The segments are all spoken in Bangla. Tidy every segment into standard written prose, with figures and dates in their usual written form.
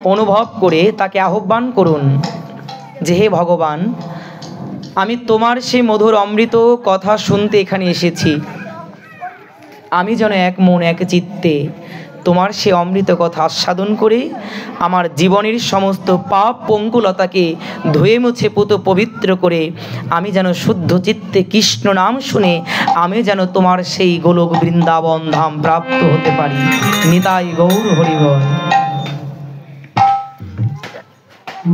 অনুভব করে তাকে আহ্বান করুন যে হে ভগবান, আমি তোমার সেই মধুর অমৃত কথা শুনতে এখানে এসেছি। আমি যেন এক মন এক চিত্তে তোমার সে অমৃত কথা আস্বাদন করে আমার জীবনের সমস্ত পাপ পঙ্কুলতাকে ধুয়ে মুছে পুত পবিত্র করে আমি যেন শুদ্ধ চিত্তে কৃষ্ণ নাম শুনে আমি যেন তোমার সেই গোলক বৃন্দাবন ধাম প্রাপ্ত হতে পারি। নিতাই গৌর হরিবল।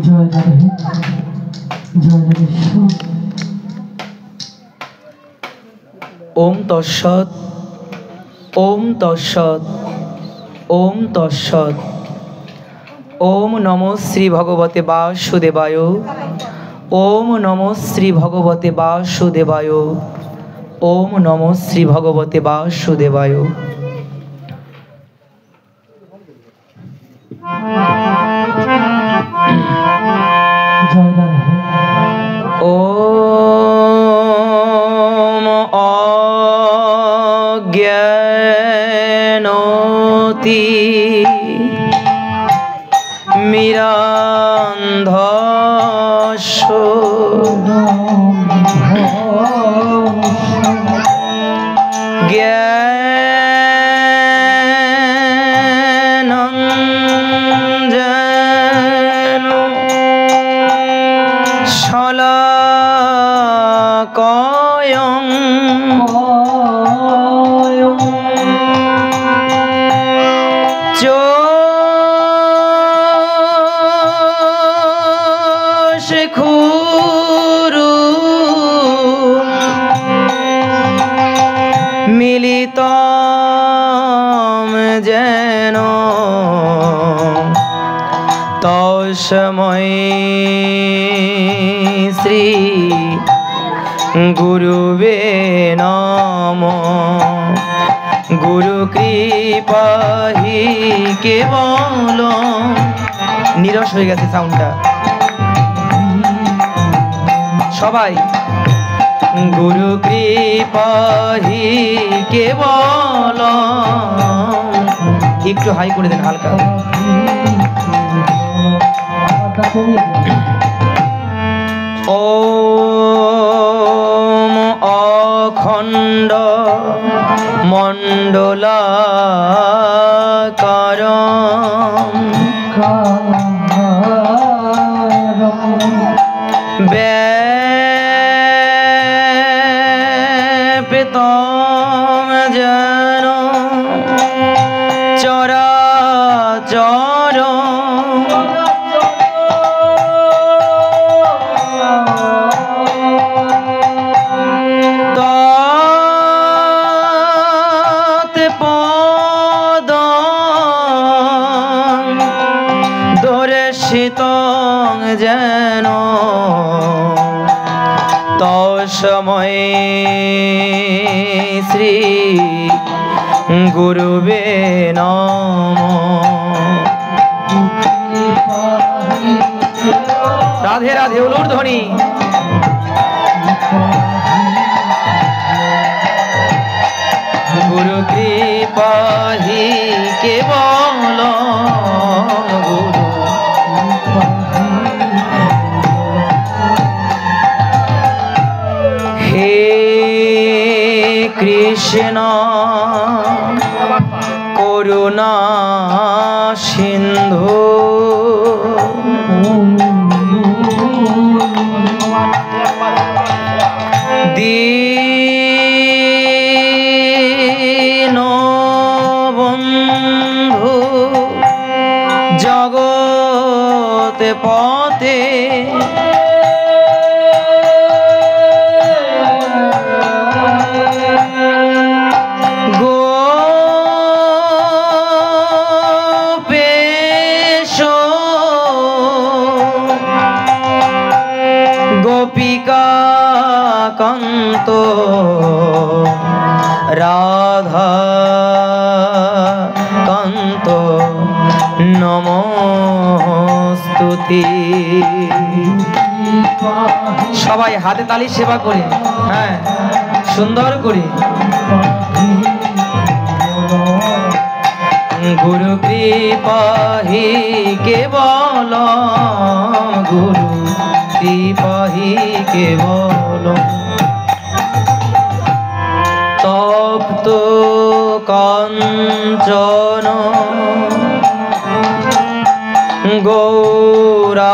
জয় রাধে, জয় রাধেশ্বর। ওম তৎসৎ, ওম তৎসৎ, ওম তৎসৎ। ওম নমো শ্রী ভগবতে বাসুদেবায়, ওম নমো শ্রী ভগবতে বাসুদেবায়, ওম নমো শ্রী ভগবতে বাসুদেবায়। জয় রাধে। ওম অজ্ঞানতি মিরান্ধস্য জ্ঞানঞ্জন শলাকায়ং চক্ষুরু মিলিতম যেন তস্मै শ্রী গুরুবে নমঃ। গুরু কৃপা হি কেবল, নিরস হয়ে গেছে সাউন্ডটা সবাই। গুরু কৃপা হি কেবল, একটু হাই করে দেন হালকা। ওম অখণ্ড মণ্ডলাকারম ব্যাপিতম যেন চরাচর দর্শিতং যেন তস্मै শ্রী গুরুবে নমঃ। রাধে রাধে উলুর ধ্বনি। গুরু কৃপা হি কেবল, গুরু হে কৃষ্ণ করুণা সিন্ধু দীনবন্ধু জগৎ পথে গোপিকা কান্ত রাধা কান্ত নমস্তুতি। সবাই হাতে তালি সেবা করে, হ্যাঁ সুন্দর করে। গুরু কৃপা হি কেবল, গুরু কৃপা হি কেবল। তপ্ত কাঞ্চন গৌরাঙ্গী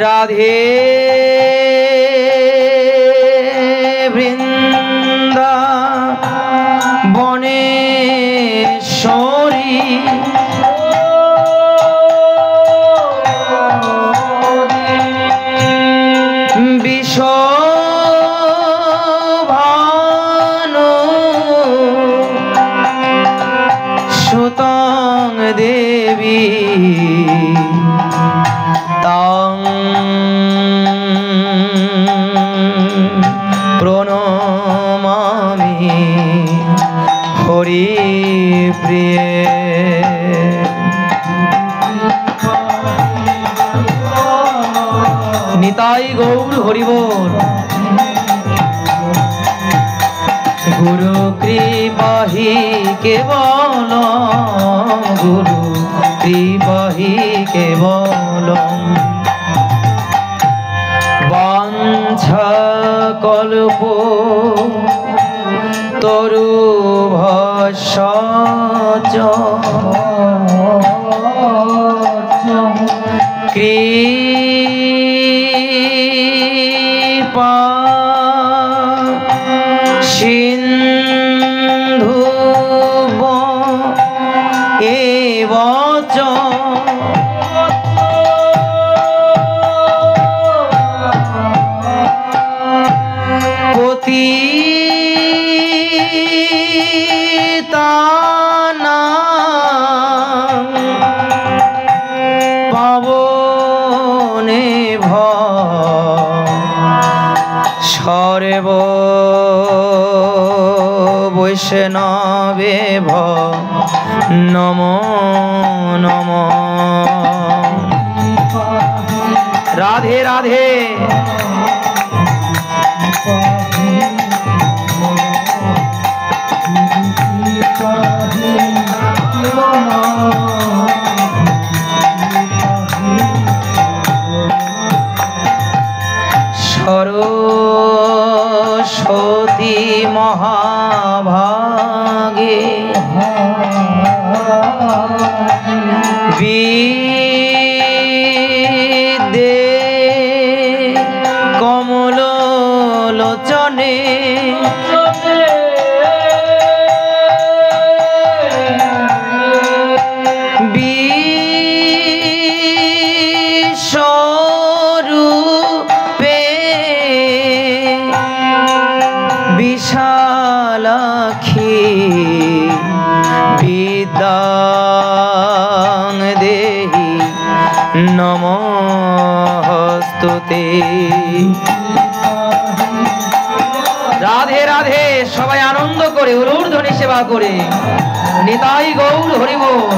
রাধে বনেশ্বরী বিশ্বভানু সুতং দেবী তাং প্রণমামি হরি প্রিয়ে। নিতাই গৌর হরি বল। গুরু কৃপা হি কেবল, গুরু কৃপা হি কেবল। বাঞ্ছা কল্প তরু ভস্য কৃপা সিন্ধু এবচ পতিতানাং পাবনে সর্ব বৈষ্ণবে নমো নমো। রাধে রাধে। সরস্বতী মহাভাগে বিদে কমল লোচনে বিশালাক্ষী বিদ্যাং দেহি নমস্তুতে। রাধে রাধে। সবাই আনন্দ করে উলুর ধ্বনি সেবা করে নিতাই গৌর হরি বল।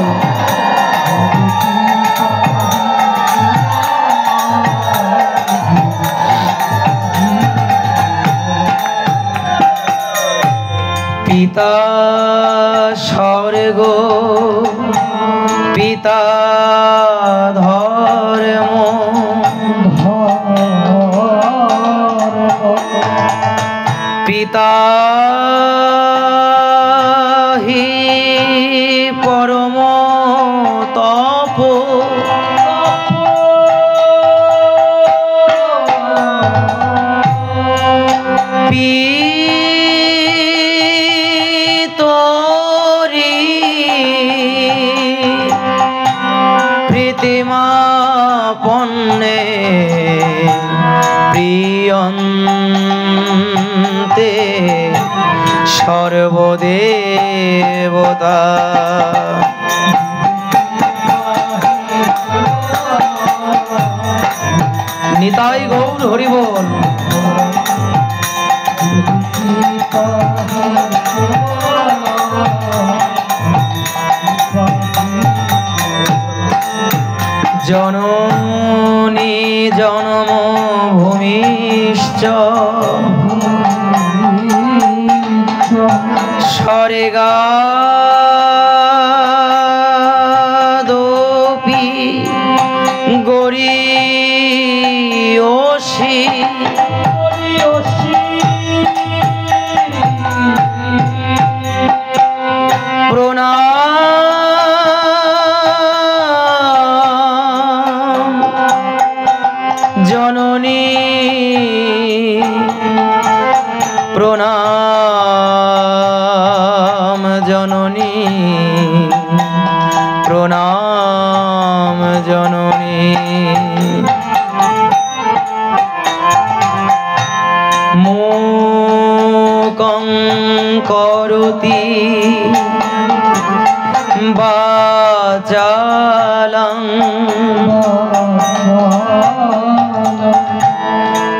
পিতা স্বর্গ পিতা ধর্ম পিতা হি পরম তপ পণ্যে প্রিয়ন্তে সর্বদেবতা। নিতাই গৌর হরি বল। জননী জন্মভূমিশ্চ যদপি গরীয়সী প্রণাম জননী প্রণাম জননী প্রণাম জননী মূকং করোতি বাচালং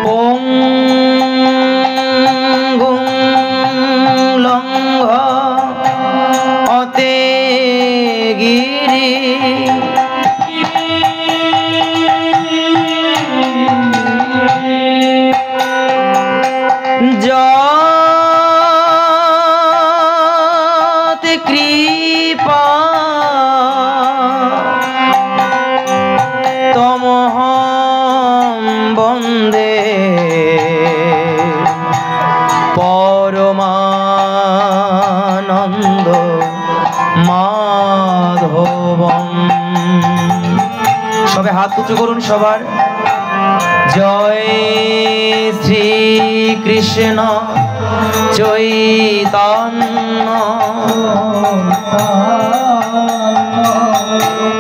পঙ্গুং লঙ্ঘতে গিরি যত কৃপা তমহং বন্দে পরমানন্দ মাধবম। সবে হাত উঁচু করুন সবার। জয় শ্রী কৃষ্ণ চৈতন্য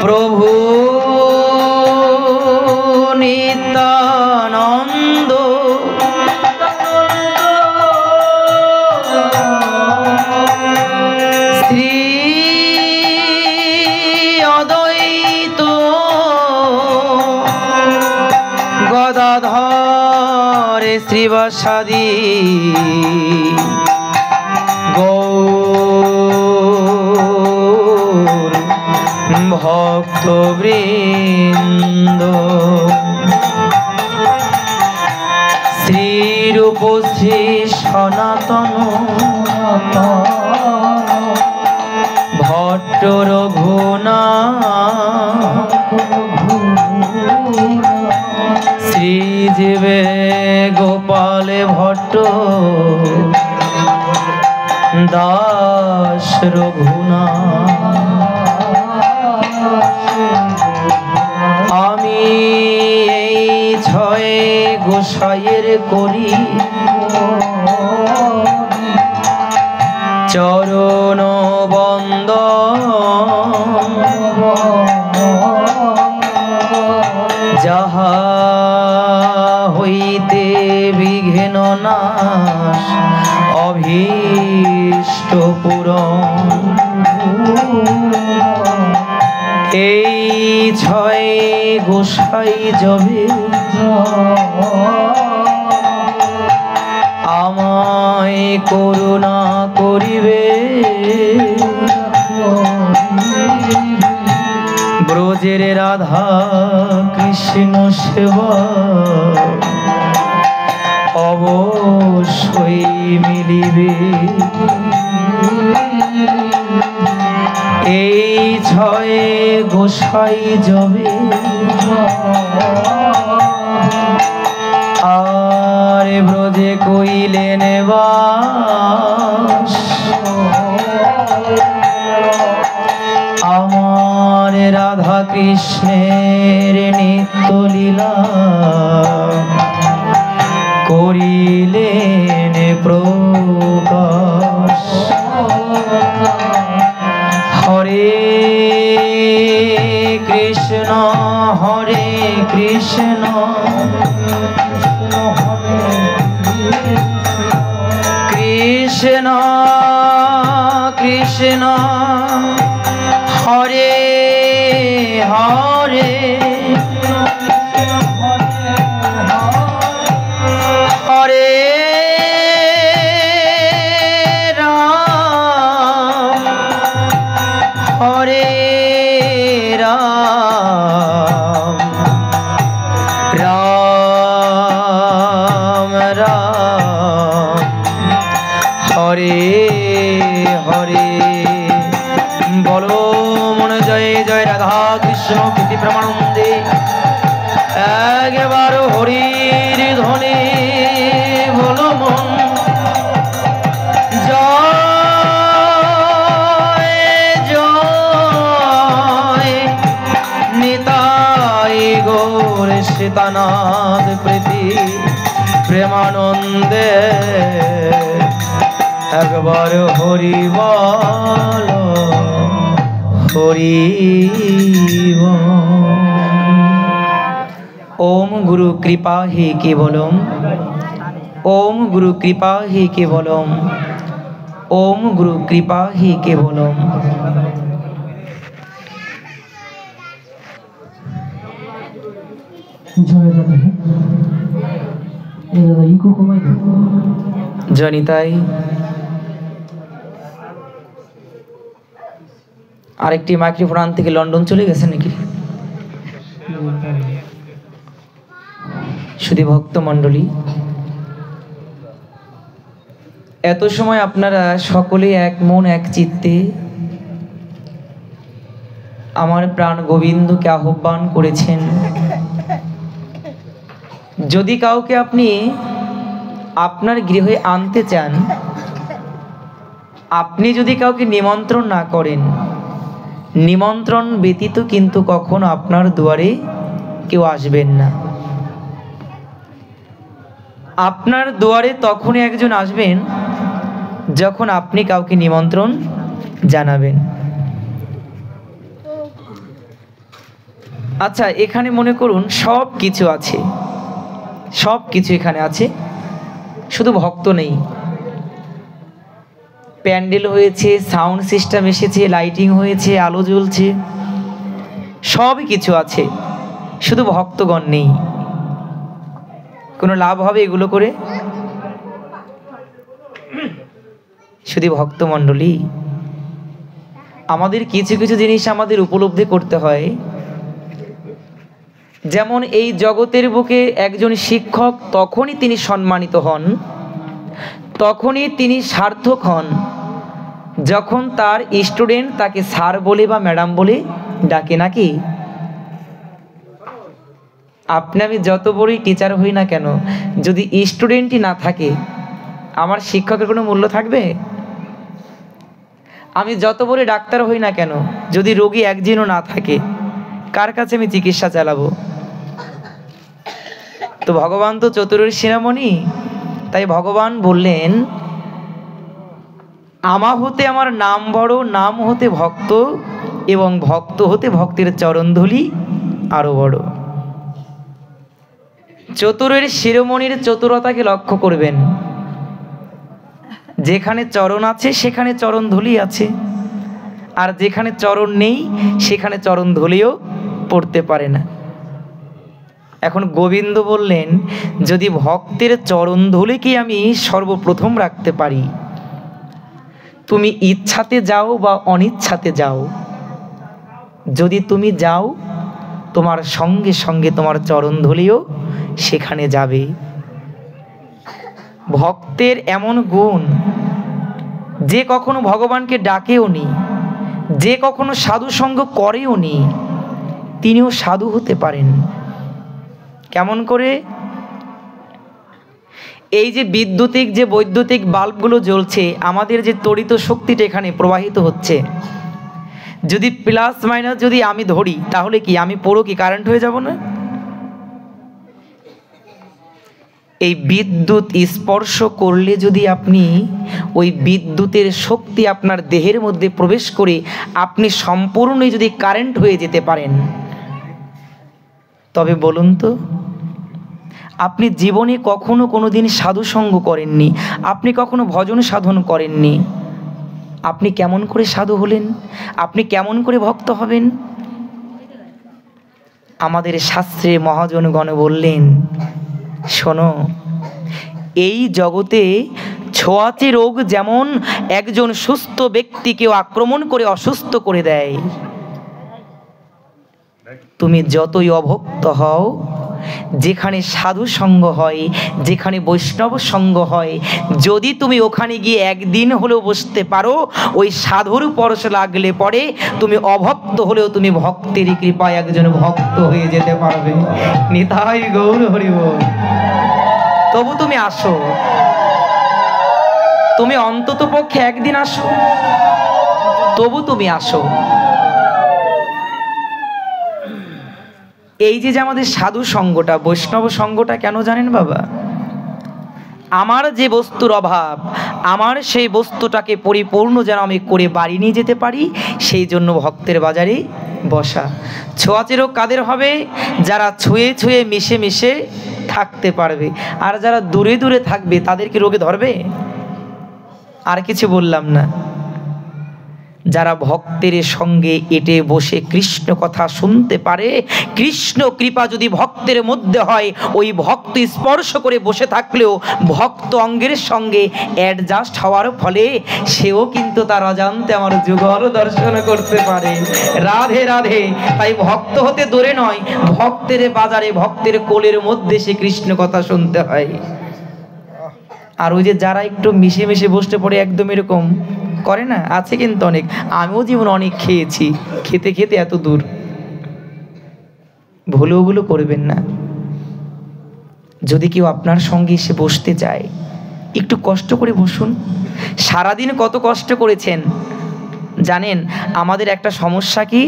প্রভু নিত্যানন্দ শ্রী অদ্বৈত গদাধর শ্রীবাসাদি গৌর ভক্তবৃন্দ শ্রীরূপ শ্রী সনাতন ভট্ট রঘুনাথ শ্রীজীবে গোপাল ভট্ট দাস রঘুনাথ। আমি এই ছয় গোসাইয়ের করি চরণ বন্দন যাহা হইতে বিঘ্ন নাশ অভীষ্ট পূরণ। এই ছয় গোসাই যবে আমায় করুণা করিবে ব্রজের রাধা কৃষ্ণ সেবা অবশ্যই মিলিবে। এই ছয় গোসাই যবে আর ব্রজে কইলেন বাস আমার রাধা কৃষ্ণের নিত্য লীলা করিলেন প্রকাশ। হরে কৃষ্ণ কৃষ্ণ কৃষ্ণ হরে হরে হরে রাম হরে রাম রাম রাম হরে হরে। রাধা কৃষ্ণ প্রীতি প্রমানন্দে একবার হরির ধ্বনি বলো মন জয় জয় নিতাই গৌর সীতানাথ প্রীতি প্রেমানন্দে একবার হরি বল হরি ओम गुरु कृपा ही केवलम ओम गुरु कृपा ही केवलम ओम गुरु कृपा ही केवलम জয় দাদা এই দাদা ইকো কমাই দাও জনিতাই আরেকটি মাইক্রোফোন আনতে থেকে লন্ডন চলে গেছে নাকি শুধু ভক্ত মণ্ডলী এত সময় আপনারা সকলে এক মন এক চিত্তে আমার প্রাণ গোবিন্দকে আহ্বান করেছেন যদি কাউকে আপনি আপনার গৃহে আনতে চান আপনি যদি কাউকে নিমন্ত্রণ না করেন নিমন্ত্রণ ব্যতীত কিন্তু কখনো আপনার দুয়ারে কেউ আসবেন না আপনার দুয়ারে তখনই একজন আসবেন যখন আপনি কাউকে নিমন্ত্রণ জানাবেন আচ্ছা এখানে মনে করুন সব কিছু আছে সব কিছু এখানে আছে শুধু ভক্ত নেই প্যান্ডেল হয়েছে সাউন্ড সিস্টেম এসেছে লাইটিং হয়েছে আলো জ্বলছে সবই কিছু আছে শুধু ভক্তগণ নেই কোনো লাভ হবে এগুলো করে শুধু ভক্তমণ্ডলী আমাদের কিছু কিছু জিনিস আমাদের উপলব্ধি করতে হয় যেমন এই জগতের বুকে একজন শিক্ষক তখনই তিনি সম্মানিত হন তখনই তিনি সার্থক হন যখন তার স্টুডেন্ট তাকে স্যার বলে বা ম্যাডাম বলে ডাকে নাকি আপনি আমি যত বড়ই টিচার হই না কেন যদি স্টুডেন্টই না থাকে আমার শিক্ষকের কোনো মূল্য থাকবে আমি যত বড় ডাক্তার হই না কেন যদি রোগী একজনও না থাকে কার কাছে আমি চিকিৎসা চালাবো তো ভগবান তো চতুরের শিরামণি তাই ভগবান বললেন আমা হতে আমার নাম বড় নাম হতে ভক্ত এবং ভক্ত হতে ভক্তের চরণধূলি আরো বড় চতুরের শিরোমণির চতুরতাকে লক্ষ্য করবেন যেখানে চরণ আছে সেখানে চরণ ধুলি আছে আর যেখানে চরণ নেই সেখানে চরণ ধুলিও পড়তে পারে না এখন গোবিন্দ বললেন যদি ভক্তের চরণ ধুলিকে আমি সর্বপ্রথম রাখতে পারি তুমি ইচ্ছাতে যাও বা অনিচ্ছাতে যাও যদি তুমি যাও তোমার সঙ্গে সঙ্গে তোমার চরণ ধুলিও সেখানে যাবে ভক্তের এমন গুণ যে কখনো ভগবানকে ডাকেও নি যে কখনো সাধু সঙ্গ করেও নি তিনিও সাধু হতে পারেন কেমন করে এই যে বিদ্যুতিক যে বৈদ্যুতিক বাল্বগুলো জ্বলছে আমাদের যে তড়িৎ শক্তিটা এখানে প্রবাহিত হচ্ছে যদি প্লাস মাইনাস যদি আমি ধরি তাহলে কি আমি পুরো কি কারেন্ট হয়ে যাব না এই বিদ্যুৎ স্পর্শ করলে যদি আপনি ওই বিদ্যুতের শক্তি আপনার দেহের মধ্যে প্রবেশ করে আপনি সম্পূর্ণই যদি কারেন্ট হয়ে যেতে পারেন তবে বলুন তো আপনি জীবনে কখনো কোনো দিন সাধু সঙ্গ করেননি আপনি কখনো ভজন সাধন করেননি আপনি কেমন করে সাধু হলেন আপনি কেমন করে ভক্ত হবেন আমাদের শাস্ত্রে মহাজনগণ বললেন শোনো এই জগতে ছোঁয়াচে রোগ যেমন একজন সুস্থ ব্যক্তিকেও আক্রমণ করে অসুস্থ করে দেয় তুমি যতই অভক্ত হও যেখানে সাধু সঙ্গ হয়, যেখানে বৈষ্ণব সঙ্গ হয়, যদি তুমি ওখানে গিয়ে একদিন হলেও বসতে পারো, ওই সাধুর পরশ লাগলে পরে তুমি অভক্ত হলেও তুমি ভক্তেরই কৃপায় একজন ভক্ত হয়ে যেতে পারবে। নিতাই গৌর হরি বল। তবু তুমি আসো, তুমি অন্তত পক্ষে একদিন আসো, তবু তুমি আসো। এই যে আমাদের সাধু সঙ্গটা, বৈষ্ণব সঙ্গটা কেন জানেন বাবা? আমার যে বস্তুর অভাব, আমার সেই বস্তুটাকে পরিপূর্ণ যেন আমি করে বাড়ি নিয়ে যেতে পারি, সেই জন্য ভক্তের বাজারে বসা। ছোঁয়াচে রোগ কাদের হবে? যারা ছুঁয়ে ছুঁয়ে মিশে মিশে থাকতে পারবে। আর যারা দূরে দূরে থাকবে তাদের কি রোগে ধরবে? আর কিছু বললাম না। যারা ভক্তের সঙ্গে এটে বসে কৃষ্ণ কথা শুনতে পারে, কৃষ্ণ কৃপা যদি ভক্তের মধ্যে হয়, ওই ভক্ত স্পর্শ করে বসে থাকলেও ভক্ত অঙ্গের সঙ্গে অ্যাডজাস্ট হওয়ার ফলে সেও কিন্তু তার অজান্তে আমার যুগল দর্শন করতে পারে। রাধে রাধে। তাই ভক্ত হতে দূরে নয়, ভক্তের বাজারে, ভক্তের কোলের মধ্যে সে কৃষ্ণ কথা শুনতে হয়। আর ওই যে যারা একটু মিশে মিশে বসতে পড়ে একদম এরকম করে না, আছে কিন্তু অনেক। আমিও জীবন অনেক খেয়েছি, খেতে খেতে এত দূর। ভুলো ভুলো করবেন না। যদি কেউ আপনার সঙ্গে এসে বসতে চায়, একটু কষ্ট করে বসুন। সারাদিন কত কষ্ট করেছেন জানেন? আমাদের একটা সমস্যা কি,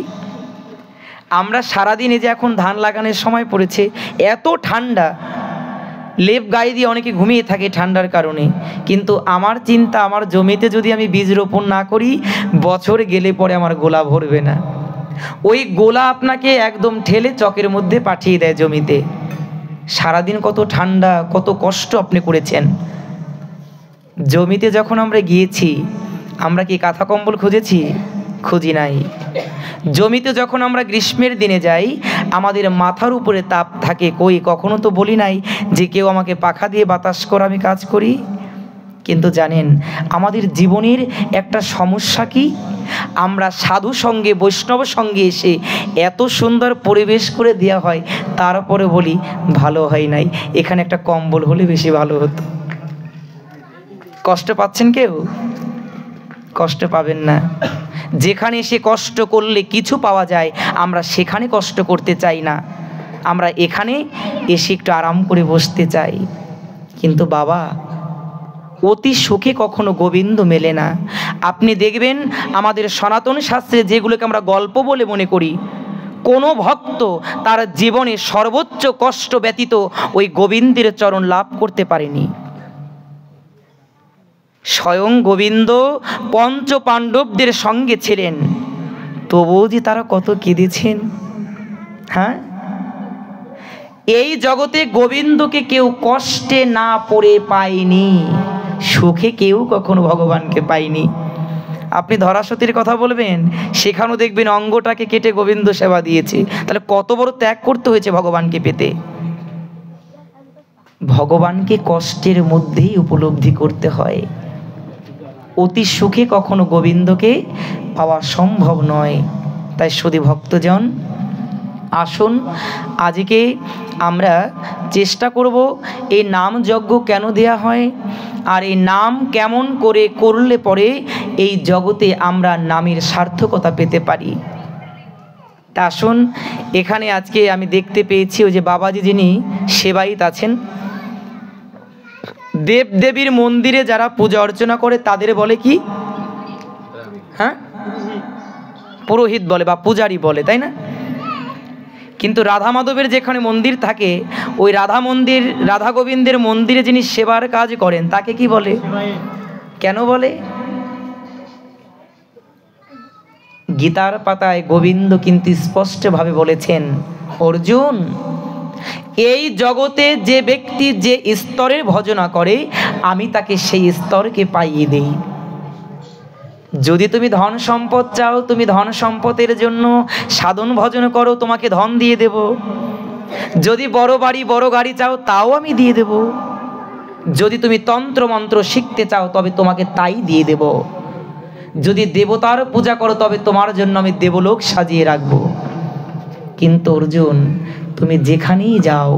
আমরা সারাদিন, এই যে এখন ধান লাগানোর সময় পড়েছে, এত ঠান্ডা, লেপ গায়ে দিয়ে অনেকে ঘুমিয়ে থাকে ঠান্ডার কারণে। কিন্তু আমার চিন্তা, আমার জমিতে যদি আমি বীজ রোপণ না করি, বছর গেলে পরে আমার গোলা ভরবে না। ওই গোলা আপনাকে একদম ঠেলে চকের মধ্যে পাঠিয়ে দেয় জমিতে। সারাদিন কত ঠান্ডা, কত কষ্ট আপনি করেছেন। জমিতে যখন আমরা গিয়েছি, আমরা কি কাঁথা কম্বল খুঁজেছি? খুঁজি নাই। জমিতে যখন আমরা গ্রীষ্মের দিনে যাই, আমাদের মাথার উপরে তাপ থাকে, কই কখনো তো বলি নাই যে কেউ আমাকে পাখা দিয়ে বাতাস কর, আমি কাজ করি। কিন্তু জানেন আমাদের জীবনের একটা সমস্যা কি, আমরা সাধু সঙ্গে, বৈষ্ণব সঙ্গে এসে এত সুন্দর পরিবেশ করে দেওয়া হয়, তারপরে বলি ভালো হয় নাই, এখানে একটা কম্বল হলে বেশি ভালো হতো। কষ্ট পাচ্ছেন কেউ? কষ্ট পাবেন না। যেখানে এসে কষ্ট করলে কিছু পাওয়া যায়, আমরা সেখানে কষ্ট করতে চাই না। আমরা এখানে এসে একটু আরাম করে বসতে চাই। কিন্তু বাবা, অতি সুখে কখনো গোবিন্দ মেলে না। আপনি দেখবেন আমাদের সনাতন শাস্ত্রে যেগুলোকে আমরা গল্প বলে মনে করি, কোনো ভক্ত তার জীবনে সর্বোচ্চ কষ্ট ব্যতীত ওই গোবিন্দের চরণ লাভ করতে পারেনি। স্বয়ং গোবিন্দ পঞ্চ পাণ্ডবদের সঙ্গে ছিলেন, তবুও যে তারা কত কেঁদেছেন। হ্যাঁ, এই জগতে গোবিন্দকে কেউ কষ্টে না পড়ে পায়নি, সুখে কেউ কখনো ভগবানকে পায়নি। আপনি ধরাসতীর কথা বলবেন, সেখানেও দেখবেন অঙ্গটাকে কেটে গোবিন্দ সেবা দিয়েছে। তাহলে কত বড় ত্যাগ করতে হয়েছে ভগবানকে পেতে। ভগবানকে কষ্টের মধ্যেই উপলব্ধি করতে হয়। অতি সুখে কখনো গোবিন্দকে পাওয়া সম্ভব নয়। তাই শুধু ভক্তজন আসুন, আজকে আমরা চেষ্টা করব এই নাম যজ্ঞ কেন দেয়া হয়, আর এই নাম কেমন করে করলে পরে এই জগতে আমরা নামের সার্থকতা পেতে পারি। তা আসুন, এখানে আজকে আমি দেখতে পেয়েছি ওই যে বাবাজি যিনি সেবায়িত আছেন, দেবদেবীর মন্দিরে যারা পূজা অর্চনা করে তাদের বলে কি? হ্যাঁ, পুরোহিত বলে বা পূজারি বলে, তাই না? কিন্তু রাধা মাধবের যেখানে মন্দির থাকে, ওই রাধা গোবিন্দের মন্দিরে যিনি সেবার কাজ করেন তাকে কি বলে? কেন বলে? গীতার পাতায় গোবিন্দ কিন্তু স্পষ্টভাবে বলেছেন, অর্জুন, এই জগতে যে ব্যক্তি যে স্তরের ভজনা করে, আমি তাকে সেই স্তরকে পাইয়ে দেই। যদি তুমি ধন সম্পদ চাও, তুমি ধন সম্পদের জন্য সাধন ভজন করো, তোমাকে ধন দিয়ে দেব। যদি বড় বাড়ি বড় গাড়ি চাও, তাও আমি দিয়ে দেব। যদি তুমি তন্ত্র মন্ত্র শিখতে চাও, তবে তোমাকে তাই দিয়ে দেব। যদি দেবতার পূজা করো, তবে তোমার জন্য আমি দেবলোক সাজিয়ে রাখবো। কিন্তু অর্জুন, তুমি যেখানেই যাও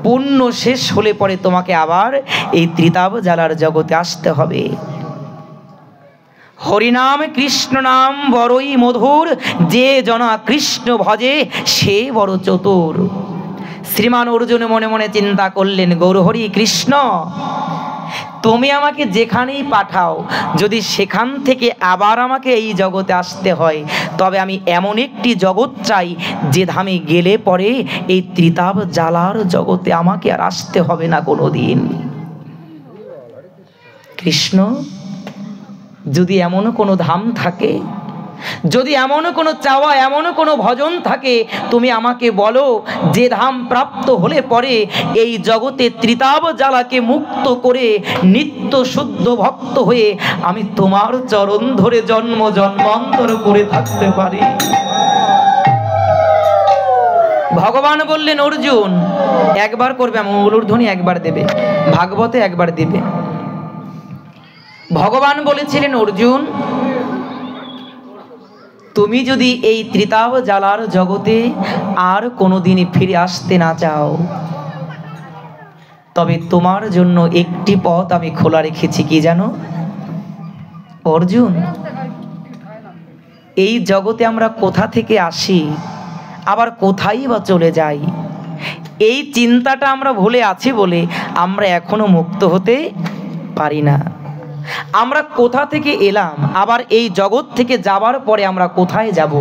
পুণ্য শেষ হলে পরে তোমাকে আবার এই ত্রিতাব জ্বালার জগতে আসতে হবে। হরিনাম কৃষ্ণ নাম বড়ই মধুর, যে জনা কৃষ্ণ ভজে সে বড় চতুর। শ্রীমান অর্জুন মনে মনে চিন্তা করলেন, গৌরহরি কৃষ্ণ, তুমি আমাকে যেখানেই পাঠাও, যদি সেখান থেকে আবার আমাকে এই জগতে আসতে হয়, তবে আমি এমন একটি জগৎ চাই যে ধামে গেলে পরে এই ত্রিতাব জ্বালার জগতে আমাকে আর আসতে হবে না কোনো দিন। কৃষ্ণ, যদি এমন কোনো ধাম থাকে, যদি এমন কোনো চাওয়া, এমন কোনো ভজন থাকে, তুমি আমাকে বলো যে ধাম প্রাপ্ত হলে পরে এই জগতে ত্রিতাব জ্বালাকে মুক্ত করে নিত্য শুদ্ধ ভক্ত হয়ে আমি তোমার চরণ ধরে জন্ম জন্মান্তর করে থাকতে পারি। ভগবান বললেন, অর্জুন একবার করবে, মূলধ্বনি একবার দেবে, ভাগবতে একবার দেবে। ভগবান বলেছিলেন, অর্জুন তুমি যদি এই ত্রিতাব জ্বালার জগতে আর কোনোদিনই ফিরে আসতে না চাও, তবে তোমার জন্য একটি পথ আমি খোলা রেখেছি। কি জানো অর্জুন? এই জগতে আমরা কোথা থেকে আসি, আবার কোথায় বা চলে যাই, এই চিন্তাটা আমরা ভুলে আছি বলে আমরা এখনো মুক্ত হতে পারি না। আমরা কোথা থেকে এলাম, আবার এই জগৎ থেকে যাবার পরে আমরা কোথায় যাব,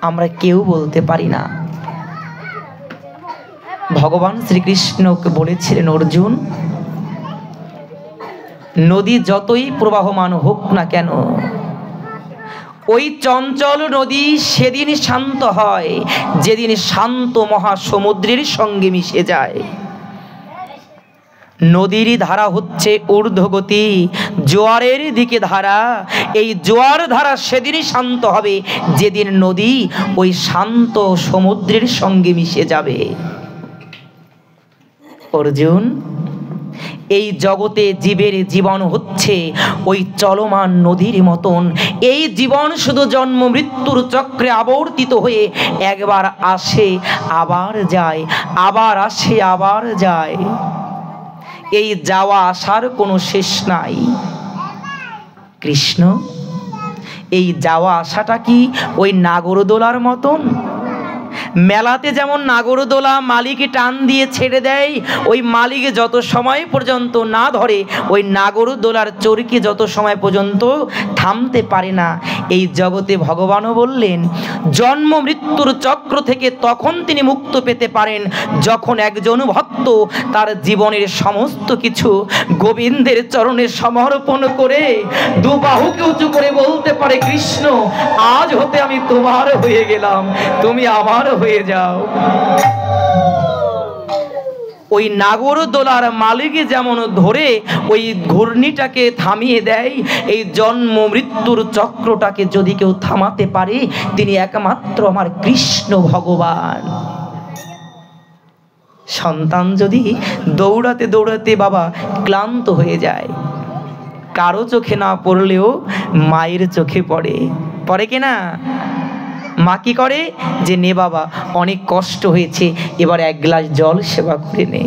আমরা কেউ বলতে পারি না। ভগবান শ্রীকৃষ্ণকে বলেছিলেন, অর্জুন নদী যতই প্রবাহমান হোক না কেন, ওই চঞ্চল নদী সেদিন শান্ত হয় যেদিন শান্ত মহাসমুদ্রের সঙ্গে মিশে যায়। নদীর ধারা হচ্ছে ঊর্ধ্বগতি, জোয়ারের দিকে ধারা। এই জোয়ার ধারা সেদিনই শান্ত হবে যেদিন নদী ওই শান্ত সমুদ্রের সঙ্গে মিশে যাবে। অর্জুন, এই জগতে জীবের জীবন হচ্ছে ওই চলমান নদীর মতন। এই জীবন শুধু জন্ম মৃত্যুর চক্রে আবর্তিত হয়ে একবার আসে আবার যায়, আবার আসে আবার যায়। এই যাওয়া আসার কোনো শেষ নাই। কৃষ্ণ, এই যাওয়া আসাটা কি ওই নাগরদোলার মতন? মেলাতে যেমন নাগরদোলা মালিক টান দিয়ে ছেড়ে দেয়, ওই মালিক যত সময় পর্যন্ত না ধরে ওই নাগরদোলার চরকি যত সময় পর্যন্ত থামতে পারে না। এই জগতে ভগবানও বললেন, জন্ম মৃত্যুর চক্র থেকে তখন তিনি মুক্ত পেতে পারেন যখন একজন ভক্ত তার জীবনের সমস্ত কিছু গোবিন্দের চরণে সমর্পণ করে দু বাহুকে উঁচু করে বলতে পারে, কৃষ্ণ আজ হতে আমি তোমার হয়ে গেলাম, তুমি আমার হয়ে যাও। ওই নাগরদোলার মালিক যেমন ধরে ওই ঘূর্ণিটাকে থামিয়ে দেয়, এই জন্ম মৃত্যুর চক্রটাকে যদি কেউ থামাতে পারে তিনি একমাত্র আমার কৃষ্ণ ভগবান। সন্তান যদি দৌড়াতে দৌড়াতে বাবা ক্লান্ত হয়ে যায়, কারো চোখে না পড়লেও মায়ের চোখে পড়ে, পড়ে কিনা? মা কি করে যে, নে বাবা অনেক কষ্ট হয়েছে, এবার এক গ্লাস জল সেবা করে নে।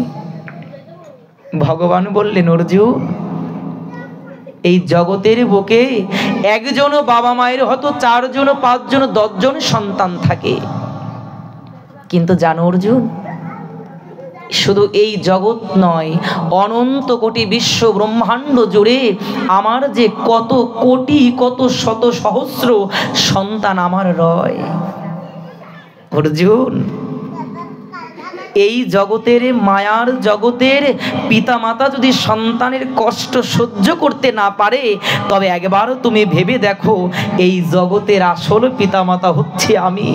ভগবান বললেন, অর্জুন এই জগতের বুকে একজনও বাবা মায়ের হয়তো 4 জন 5 জন 10 জন সন্তান থাকে, কিন্তু জানো অর্জুন, শুধু এই জগৎ নয়, অনন্ত কোটি বিশ্ব ব্রহ্মাণ্ড জুড়ে আমার যে কত কোটি কত শত সহস্র সন্তান আমার রয়। অর্জুন, এই জগতের মায়ার জগতের পিতা মাতা যদি সন্তানের কষ্ট সহ্য করতে না পারে, তবে একবার তুমি ভেবে দেখো এই জগতের আসল পিতা মাতা হচ্ছে আমি।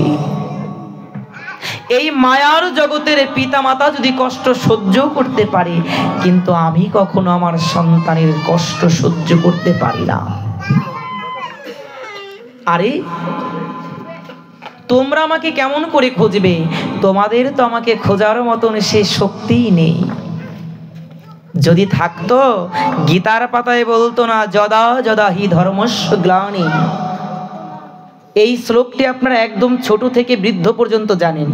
এই মায়ার জগতের পিতা মাতা যদি কষ্ট সহ্য করতে পারে, কিন্তু আমি কখনো আমার সন্তানের কষ্ট সহ্য করতে পারি না। আরে তোমরা আমাকে কেমন করে খুঁজবে? তোমাদের তো আমাকে খোঁজার মতন সে শক্তিই নেই। যদি থাকতো গীতার পাতায় বলতো না, যদা যদা হি ধর্মস্য গ্লানি এই শ্লোকটি আপনারা একদম ছোট থেকে বৃদ্ধ পর্যন্ত জানেন।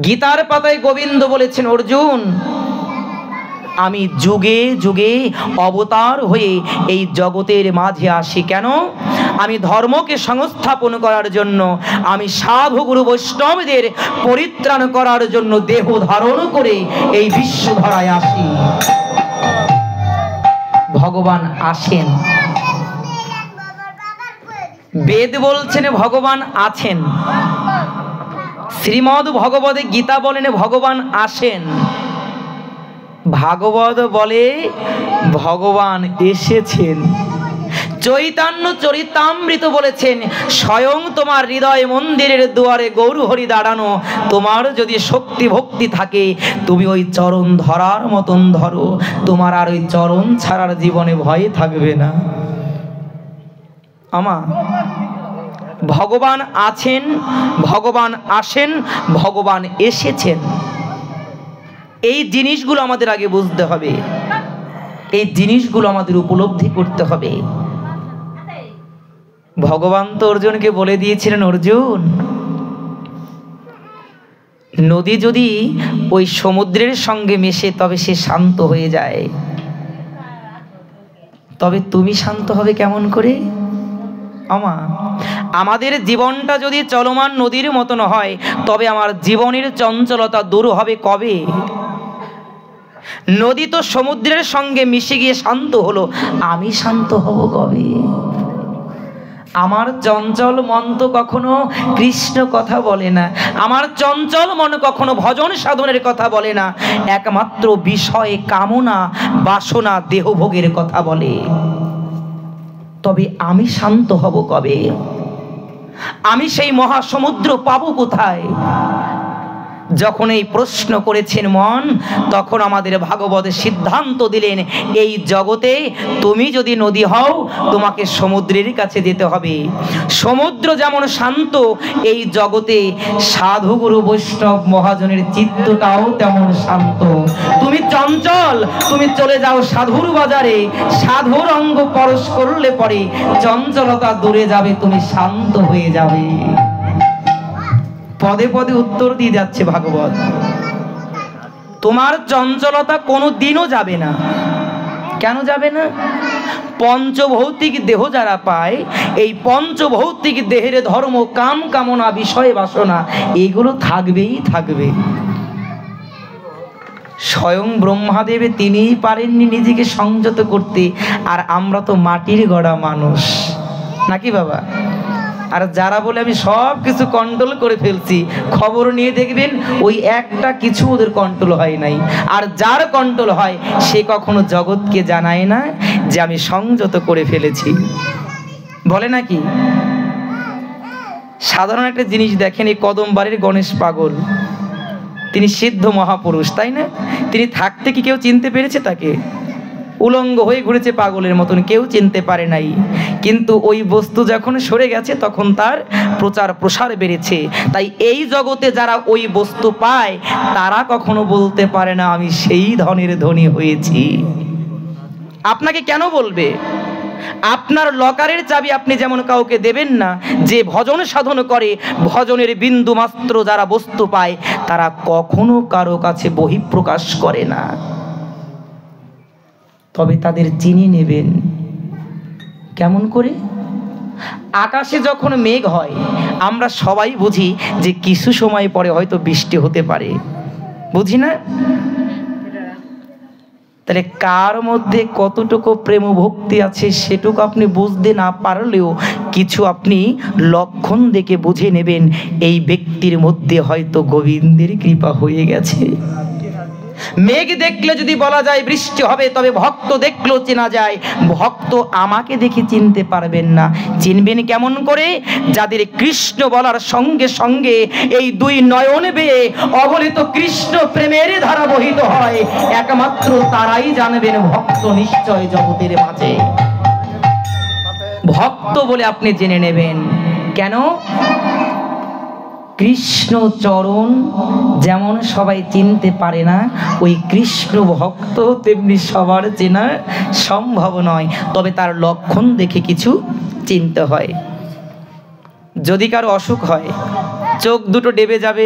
গীতার পাতায় গোবিন্দ বলেছেন, অর্জুন, আমি যুগে যুগে অবতার হয়ে এই জগতের মাঝে আসি। কেন? আমি ধর্মকে সংস্থাপন করার জন্য, আমি সাধু গুরু বৈষ্ণবদের পরিত্রাণ করার জন্য দেহ ধারণ করে এই বিশ্ব ধরায় আসি। ভগবান আসেন। বেদ বলছেন ভগবান আছেন, শ্রীমদ্ ভগবতে গীতা বলেন ভগবান আসেন, ভাগবত বলে ভগবান এসেছেন। চৈতন্য চরিতামৃত বলেছেন, স্বয়ং তোমার হৃদয় মন্দিরের দুয়ারে গৌর হরি দাঁড়ানো, তোমার যদি শক্তি ভক্তি থাকে তুমি ওই চরণ ধরার মতন ধরো, তোমার আর ওই চরণ ছাড়ার জীবনে ভয় থাকবে না। আমা ভগবান আছেন, ভগবান আসেন, ভগবান এসেছেন। এই জিনিসগুলো আমাদের আগে বুঝতে হবে, এই জিনিসগুলো আমাদের উপলব্ধি করতে হবে। ভগবান তো অর্জুনকে বলে দিয়েছিলেন, অর্জুন, নদী যদি ওই সমুদ্রের সঙ্গে মেশে তবে সে শান্ত হয়ে যায়, তবে তুমি শান্ত হবে কেমন করে? আমাদের জীবনটা যদি চলমান নদীর মতন হয় তবে আমার জীবনের চঞ্চলতা দূর হবে কবে? নদী তো সমুদ্রের সঙ্গে মিশে গিয়ে শান্ত হলো, আমি শান্ত হব কবে? আমার চঞ্চল মন তো কখনো কৃষ্ণ কথা বলে না, আমার চঞ্চল মন কখনো ভজন সাধনের কথা বলে না, একমাত্র বিষয়ে কামনা বাসনা দেহভোগের কথা বলে। তবে আমি শান্ত হব কবে? আমি সেই মহাসমুদ্র পাবো কোথায়? যখন এই প্রশ্ন করেছেন মন, তখন আমাদের ভাগবতে সিদ্ধান্ত দিলেন, এই জগতে তুমি যদি নদী হও তোমাকে সমুদ্রের কাছে যেতে হবে। সমুদ্র যেমন শান্ত, এই জগতে সাধু গুরু বৈষ্ণব মহাজনের চিত্তটাও তেমন শান্ত। তুমি চঞ্চল, তুমি চলে যাও সাধুর বাজারে, সাধুর অঙ্গ পরশ করলে পরে চঞ্চলতা দূরে যাবে, তুমি শান্ত হয়ে যাবে। পদে পদে উত্তর দিয়ে যাচ্ছে ভাগবত। তোমার চঞ্চলতা কোনো দিনও যাবে না। কেন যাবে না? পঞ্চভৌতিক দেহ যারা পায়, এই পঞ্চভৌতিক দেহের ধর্ম, কাম কামনা বিষয় বাসনা এগুলো থাকবেই থাকবে। স্বয়ং ব্রহ্মাদেব তিনিই পারেননি নিজেকে সংযত করতে, আর আমরা তো মাটির গড়া মানুষ, নাকি বাবা? আর যারা বলে আমি সব কিছু কন্ট্রোল করে ফেলছি, খবর নিয়ে দেখবেন ওই একটা কিছু ওদের কন্ট্রোল হয় নাই। আর যার কন্ট্রোল হয় সে কখনো জগৎকে জানায় না যে আমি সংযত করে ফেলেছি, বলে নাকি? সাধারণ একটা জিনিস দেখেন, এই কদমবাড়ির গণেশ পাগল, তিনি সিদ্ধ মহাপুরুষ, তাই না? তিনি থাকতে কি কেউ চিনতে পেরেছে তাকে? উলঙ্গ হয়ে ঘুরেছে পাগলের মতন, কেউ চিনতে পারে নাই। কিন্তু ওই বস্তু যখন সরে গেছে তখন তার প্রচার প্রসার বেড়েছে। তাই এই জগতে যারা ওই বস্তু পায় তারা কখনো বলতে পারে না আমি সেই ধনের ধনী হয়েছি। আপনাকে কেন বলবে? আপনার লকারের চাবি আপনি যেমন কাউকে দেবেন না, যে ভজন সাধন করে, ভজনের বিন্দু মাত্র যারা বস্তু পায় তারা কখনো কারো কাছে বহিঃপ্রকাশ করে না। তবে তাদের চিনি নেবেন কেমন করে? আকাশে যখন মেঘ হয় আমরা সবাই বুঝি যে কিছু সময় পরে হয়তো বৃষ্টি হতে পারে, বুঝি না? তাহলে কার মধ্যে কতটুকু প্রেম ভক্তি আছে সেটুকু আপনি বুঝতে না পারলেও কিছু আপনি লক্ষণ দেখে বুঝে নেবেন, এই ব্যক্তির মধ্যে হয়তো গোবিন্দের কৃপা হয়ে গেছে। মেঘ দেখলে যদি বলা যায় বৃষ্টি হবে, তবে ভক্ত দেখলেও চেনা যায়। ভক্ত আমাকে দেখে চিনতে পারবেন না, চিনবেন কেমন করে? যাদের কৃষ্ণ বলার সঙ্গে সঙ্গে এই দুই নয়ন বেয়ে অবলিত কৃষ্ণ প্রেমের ধারা বহিত হয়, একমাত্র তারাই জানবেন ভক্ত নিশ্চয় জগতের মাঝে। ভক্ত বলে আপনি জেনে নেবেন। কেন? কৃষ্ণ চরণ যেমন সবাই চিনতে পারে না, ওই কৃষ্ণ ভক্ত তেমনি সবার চেনা সম্ভব নয়, তবে তার লক্ষণ দেখে কিছু চিনতে হয়। যদি কারো অসুখ হয়, চোখ দুটো ডেবে যাবে,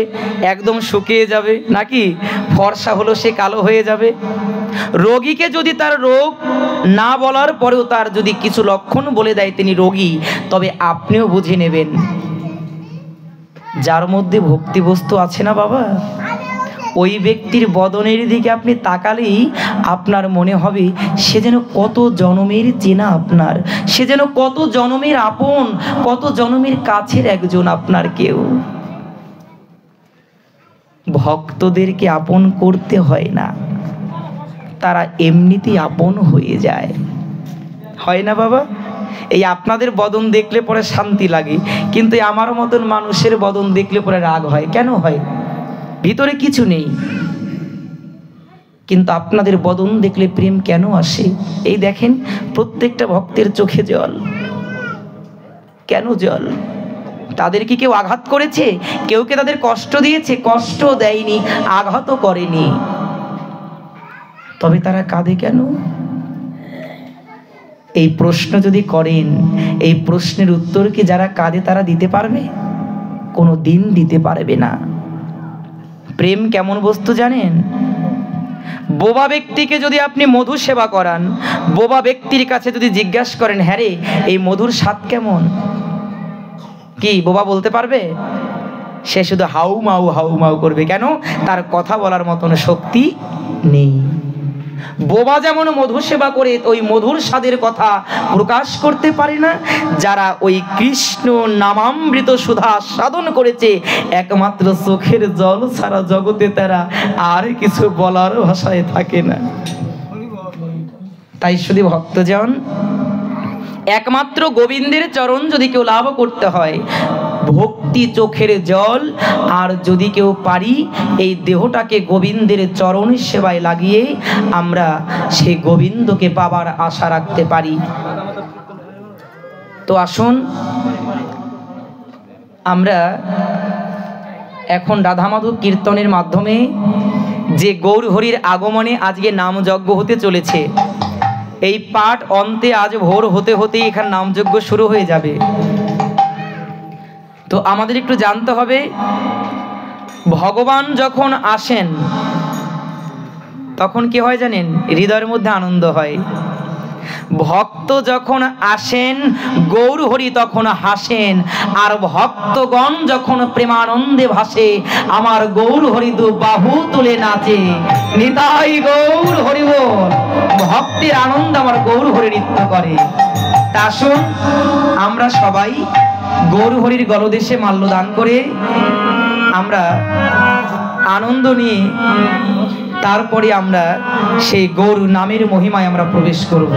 একদম শুকিয়ে যাবে, নাকি ফর্সা হলো সে কালো হয়ে যাবে। রোগীকে যদি তার রোগ না বলার পরেও তার যদি কিছু লক্ষণ বলে দেয় তিনি রোগী, তবে আপনিও বুঝে নেবেন যার মধ্যে ভক্তি বস্তু আছে না বাবা, ওই ব্যক্তির বদনের দিকে আপনি তাকালেই আপনার মনে হবে সে যেন কত জনমের চেনা আপনার, সে যেন কত জনমের আপন, কত জনমের কাছের একজন আপনার কেউ। ভক্তদেরকে আপন করতে হয় না, তারা এমনিতেই আপন হয়ে যায়, হয় না বাবা? এই আপনাদের বদন দেখলে পরে শান্তি লাগে, কিন্তু আমার মতন মানুষের বদন দেখলে পরে রাগ হয়। কেন হয়? ভিতরে কিছু নেই, কিন্তু আপনাদের বদন দেখলে প্রেম কেন আসে? এই দেখেন প্রত্যেকটা ভক্তের চোখে জল। কেন জল? তাদের কি কেউ আঘাত করেছে? কেউ কে তাদের কষ্ট দিয়েছে? কষ্ট দেয়নি, আঘাতও করেনি, তবে তারা কাঁদে কেন? এই প্রশ্ন যদি করেন, এই প্রশ্নের উত্তর কি যারা কাঁদে তারা দিতে পারবে? কোনো দিন দিতে পারবে না। প্রেম কেমন বস্তু জানেন? বোবা ব্যক্তিকে যদি আপনি মধু সেবা করান, বোবা ব্যক্তির কাছে যদি জিজ্ঞাসা করেন, হ্যাঁ রে এই মধুর স্বাদ কেমন, কি বোবা বলতে পারবে? সে শুধু হাউ মাউ করবে। কেন? তার কথা বলার মতন শক্তি নেই। বোবা যেমন মধু সেবা করে ওই মধুর স্বাদের কথা প্রকাশ করতে পারে না, যারা ওই কৃষ্ণ নামামৃত সুধা সাধন করেছে, একমাত্র চোখের জল ছাড়া জগতে তারা আর কিছু বলার ভাষায় থাকে না। তাই শুধু ভক্তজন, একমাত্র গোবিন্দের চরণ যদি কেউ লাভ করতে হয়, ভক্তি চোখের জল, আর যদি কেউ পারি এই দেহটাকে গোবিন্দের চরণ সেবায় লাগিয়ে আমরা সেই গোবিন্দকে পাবার আশা রাখতে পারি। তো আসুন আমরা এখন রাধা মাধব কীর্তনের মাধ্যমে যে গৌর হরির আগমনে আজকে নামযজ্ঞ হতে চলেছে, এই পাঠ অন্তে আজ ভোর হতে হতেই এখানে নামযজ্ঞ শুরু হয়ে যাবে। তো আমাদের একটু জানতে হবে, ভগবান যখন আসেন তখন কি হয় জানেন? হৃদয়ের মধ্যে আনন্দ হয়। ভক্ত যখন আসেন গৌর হরি তখন হাসেন, আর ভক্তগণ যখন প্রেমানন্দে ভাসে আমার গৌর হরি দু বাহু তুলে নাচে। নিতাই গৌর হরি বল, ভক্তের আনন্দ আমার গৌর হরি নৃত্য করে। তা আসুন আমরা সবাই গৌর হরির গলদেশে মাল্যদান করে আমরা আনন্দ নিয়ে তারপরে আমরা সেই গৌর নামের মহিমায় আমরা প্রবেশ করব।